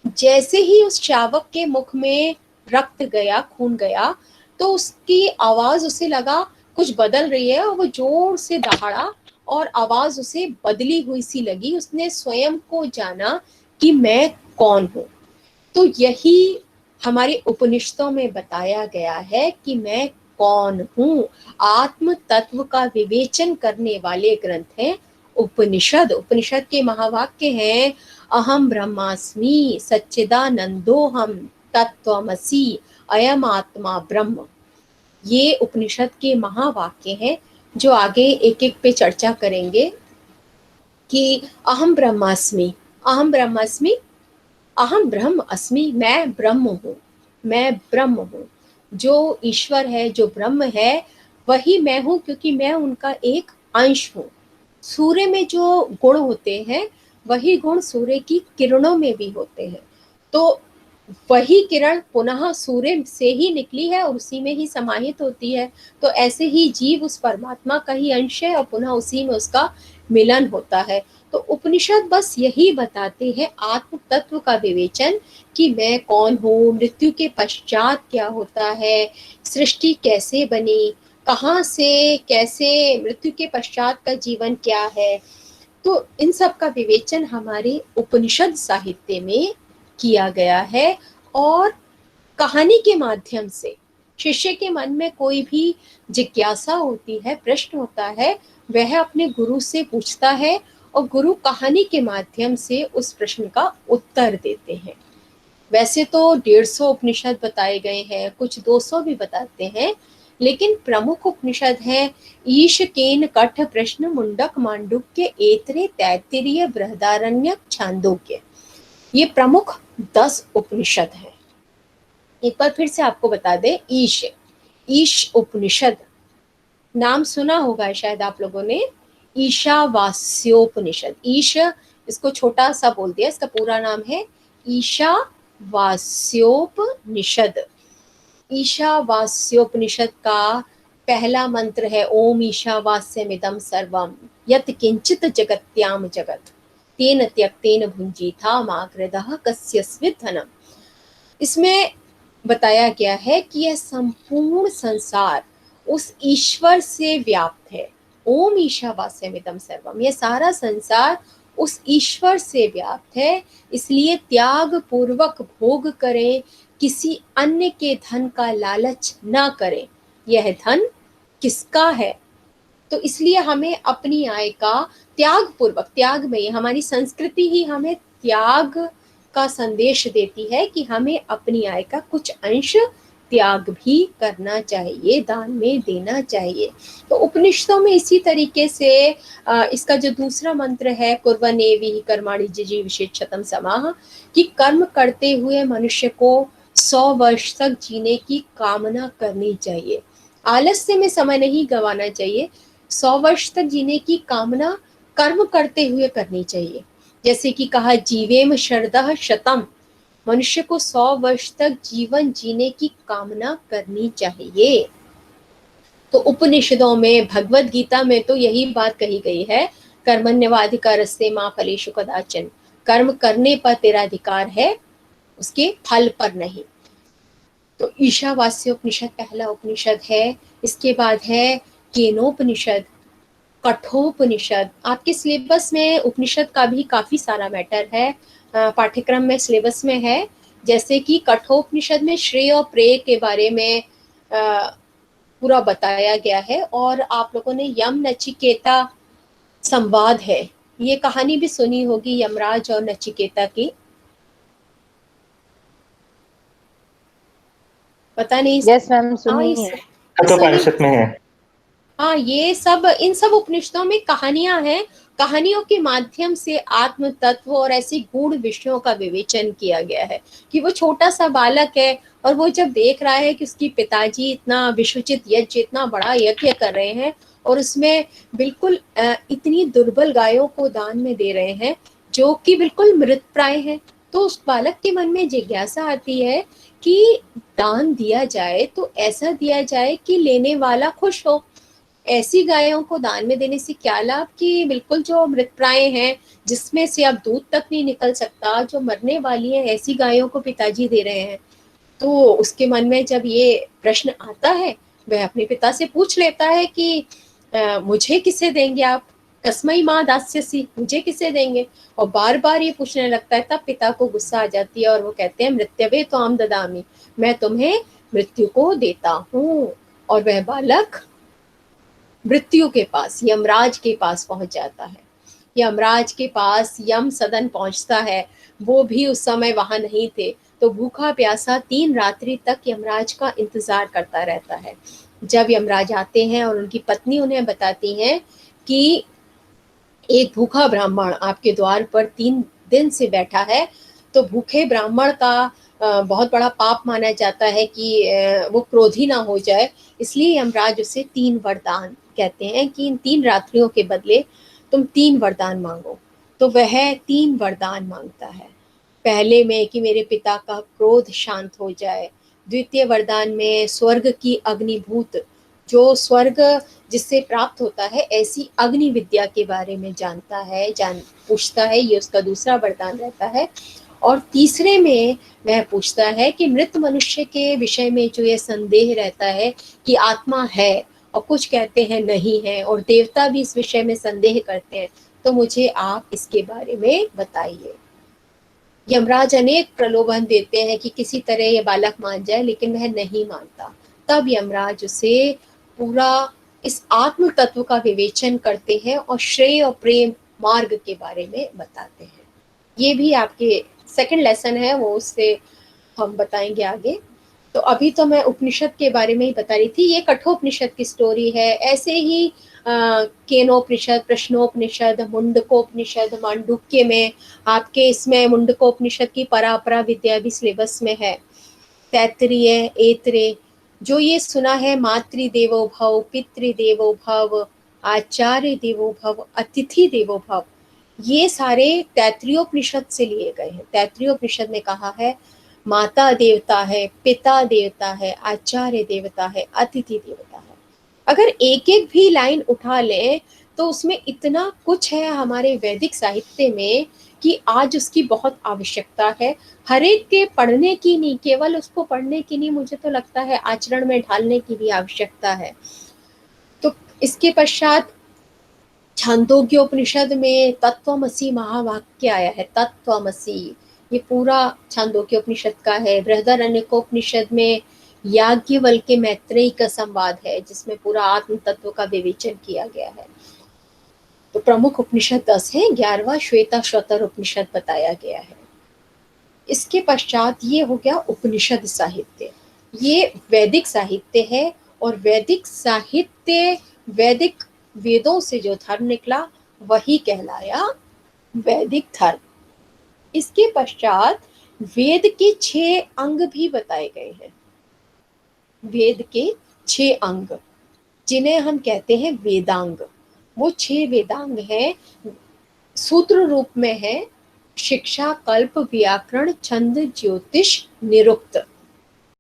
जैसे ही उस शावक के मुख में रक्त गया, खून गया, तो उसकी आवाज, उसे लगा कुछ बदल रही है और वो जोर से दहाड़ा और आवाज उसे बदली हुई सी लगी। उसने स्वयं को जाना कि मैं कौन हूं। तो यही हमारे उपनिषदों में बताया गया है कि मैं कौन हूं। आत्म तत्व का विवेचन करने वाले ग्रंथ हैं उपनिषद। उपनिषद के महावाक्य हैं अहम ब्रह्मास्मि सच्चिदानंदोहम तत्त्वमसि अयम आत्मा ब्रह्म। ये उपनिषद के महावाक्य हैं जो आगे एक एक पे चर्चा करेंगे कि अहम ब्रह्मास्मि, अहम ब्रह्मास्मि, अहम ब्रह्म अस्मि, मैं ब्रह्म हूँ, मैं ब्रह्म हूँ। जो ईश्वर है, जो ब्रह्म है, वही मैं हूँ, क्योंकि मैं उनका एक अंश हूँ। सूर्य में जो गुण होते हैं वही गुण सूर्य की किरणों में भी होते हैं। तो वही किरण पुनः सूर्य से ही निकली है और उसी में ही समाहित होती है। तो ऐसे ही जीव उस परमात्मा का ही अंश है और पुनः उसी में उसका मिलन होता है। तो उपनिषद बस यही बताते हैं आत्म तत्व का विवेचन कि मैं कौन हूँ, मृत्यु के पश्चात क्या होता है, सृष्टि कैसे बनी, कहाँ से कैसे, मृत्यु के पश्चात का जीवन क्या है। तो इन सब का विवेचन हमारे उपनिषद साहित्य में किया गया है। और कहानी के माध्यम से शिष्य के मन में कोई भी जिज्ञासा होती है, प्रश्न होता है, वह अपने गुरु से पूछता है और गुरु कहानी के माध्यम से उस प्रश्न का उत्तर देते हैं। वैसे तो 150 उपनिषद बताए गए हैं, कुछ 200 भी बताते हैं, लेकिन प्रमुख उपनिषद हैं ईश केन कठ प्रश्न मुंडक मांडुक्य ऐत्रेय तैत्तिरीय बृहदारण्यक छांदोग्य। ये प्रमुख 10 उपनिषद हैं। एक बार फिर से आपको बता दें, ईश उपनिषद नाम सुना होगा शायद आप लोगों ने, ईशावास्योपनिषद। ईश इसको छोटा सा बोल दिया, इसका पूरा नाम है ईशावास्योपनिषद। ईशावास्योपनिषद का पहला मंत्र है ओम ईशावास्यमिदं सर्वं यत् किंचित जगत्याम जगत तेन त्यक्तेन भुंजीथा माग्रदः कस्यस्मित् धनम्। इसमें बताया गया है कि यह संपूर्ण संसार उस ईश्वर से व्याप्त है। ओम ईशावास्यमिदं सर्वम, यह सारा संसार उस ईश्वर से व्याप्त है, इसलिए त्याग पूर्वक भोग करें, किसी अन्य के धन का लालच न करें। यह धन किसका है? तो इसलिए हमें अपनी आय का त्याग पूर्वक, त्याग में हमारी संस्कृति ही हमें त्याग का संदेश देती है कि हमें अपनी आय का कुछ अंश त्याग भी करना चाहिए, दान में देना चाहिए। तो उपनिषदों में इसी तरीके से इसका जो दूसरा मंत्र है कुर्वन्नेवि कर्माणि जिजीविषेच्छतं समाः, कि कर्म करते हुए मनुष्य को 100 वर्ष तक जीने की कामना करनी चाहिए। आलस्य में समय नहीं गंवाना चाहिए, 100 वर्ष तक जीने की कामना कर्म करते हुए करनी चाहिए। जैसे कि कहा जीवेम शरदः शतम, मनुष्य को 100 वर्ष तक जीवन जीने की कामना करनी चाहिए। तो उपनिषदों में, भगवत गीता में तो यही बात कही गई है, कर्मण्यवाधिकारस्ते मा फलेषु कदाचन, कर्म करने पर तेरा अधिकार है, उसके फल पर नहीं। तो ईशावास्योपनिषद पहला उपनिषद है। इसके बाद है केनोपनिषद, कठोपनिषद। आपके सिलेबस में उपनिषद का भी काफी सारा मैटर है, पाठ्यक्रम में, सिलेबस में है। जैसे कि कठोपनिषद में श्रेय और प्रेय के बारे में पूरा बताया गया है। और आप लोगों ने यम नचिकेता संवाद है, ये कहानी भी सुनी होगी, यमराज और नचिकेता की। पता नहीं। यस मैम, सुनी है। कठोपनिषद में है। हाँ, ये सब, इन सब उपनिषदों में कहानियां हैं। कहानियों के माध्यम से आत्म तत्व और ऐसे गूढ़ विषयों का विवेचन किया गया है कि वो छोटा सा बालक है और वो जब देख रहा है कि उसकी पिताजी इतना विश्वचित यज्ञ, इतना बड़ा यज्ञ कर रहे हैं और उसमें बिल्कुल इतनी दुर्बल गायों को दान में दे रहे हैं जो कि बिल्कुल मृतप्राय है, तो उस बालक के मन में जिज्ञासा आती है कि दान दिया जाए तो ऐसा दिया जाए कि लेने वाला खुश हो। ऐसी गायों को दान में देने से क्या लाभ कि बिल्कुल जो मृतप्राय हैं, जिसमें से अब दूध तक नहीं निकल सकता, जो मरने वाली है, ऐसी गायों को पिताजी दे रहे हैं। तो उसके मन में जब ये प्रश्न आता है, वह अपने पिता से पूछ लेता है कि मुझे किसे देंगे आप, कस्मै माँ दास्यसि, मुझे किसे देंगे। और बार बार ये पूछने लगता है, तब पिता को गुस्सा आ जाती है और वो कहते हैं मृत्यवे त्वाम ददामि, मैं तुम्हें मृत्यु को देता हूँ। और वह बालक मृत्यु के पास, यमराज के पास पहुंच जाता है। यमराज के पास यम सदन पहुंचता है, वो भी उस समय वहां नहीं थे, तो भूखा प्यासा 3 रात्रि तक यमराज का इंतजार करता रहता है। जब यमराज आते हैं और उनकी पत्नी उन्हें बताती हैं कि एक भूखा ब्राह्मण आपके द्वार पर 3 दिन से बैठा है, तो भूखे ब्राह्मण का बहुत बड़ा पाप माना जाता है कि वो क्रोधी ना हो जाए, इसलिए यमराज उसे 3 वरदान कहते हैं कि इन 3 रात्रियों के बदले तुम 3 वरदान मांगो। तो वह 3 वरदान मांगता है। पहले में कि मेरे पिता का क्रोध शांत हो जाए, द्वितीय वरदान में स्वर्ग की अग्निभूत, जो स्वर्ग जिससे प्राप्त होता है, ऐसी अग्नि विद्या के बारे में पूछता है, ये उसका दूसरा वरदान रहता है। और तीसरे में वह पूछता है कि मृत मनुष्य के विषय में जो ये संदेह रहता है कि आत्मा है और कुछ कहते हैं नहीं है, और देवता भी इस विषय में संदेह करते हैं, तो मुझे आप इसके बारे में बताइए। यमराज अनेक प्रलोभन देते हैं कि किसी तरह ये बालक मान जाए, लेकिन वह नहीं मानता। तब यमराज उसे पूरा इस आत्म तत्व का विवेचन करते हैं और श्रेय और प्रेम मार्ग के बारे में बताते हैं। ये भी आपके सेकंड लेसन है, वो उससे हम बताएंगे आगे। तो अभी तो मैं उपनिषद के बारे में ही बता रही थी, ये कठोपनिषद की स्टोरी है। ऐसे ही केनोपनिषद, प्रश्नोपनिषद, मुंडकोपनिषद, मांडुक्य में आपके इसमें मुंडकोपनिषद की परापरा विद्या भी सिलेबस में है। तैत्तिरीय, ऐत्रेय, जो ये सुना है मातृ देवो भव, पितृ देवो भव, आचार्य देवो भव, अतिथि देवो भव, ये सारे तैत्तिरीयोपनिषद से लिए गए हैं। तैत्तिरीयोपनिषद ने कहा है माता देवता है, पिता देवता है, आचार्य देवता है, अतिथि देवता है। अगर एक एक भी लाइन उठा लें तो उसमें इतना कुछ है हमारे वैदिक साहित्य में कि आज उसकी बहुत आवश्यकता है। हर एक के पढ़ने की नहीं, केवल उसको पढ़ने की नहीं, मुझे तो लगता है आचरण में ढालने की भी आवश्यकता है। तो इसके पश्चात छांदोग्योपनिषद में तत्त्वमसि महावाक्य आया है। तत्त्वमसि ये पूरा छांदोग्योपनिषद का है। बृहदारण्यकोपनिषद में याज्ञवल्क्य मैत्रेयी का संवाद है जिसमें पूरा आत्म तत्व का विवेचन किया गया है। तो प्रमुख उपनिषद 10 है, 11वां श्वेताश्वतर उपनिषद बताया गया है। इसके पश्चात ये हो गया उपनिषद साहित्य, ये वैदिक साहित्य है। और वैदिक साहित्य, वैदिक वेदों से जो धर्म निकला वही कहलाया वैदिक धर्म। इसके पश्चात वेद के 6 अंग भी बताए गए हैं। वेद के 6 अंग जिन्हें हम कहते हैं वेदांग, वो 6 वेदांग हैं, सूत्र रूप में है शिक्षा, कल्प, व्याकरण, छंद, ज्योतिष, निरुक्त।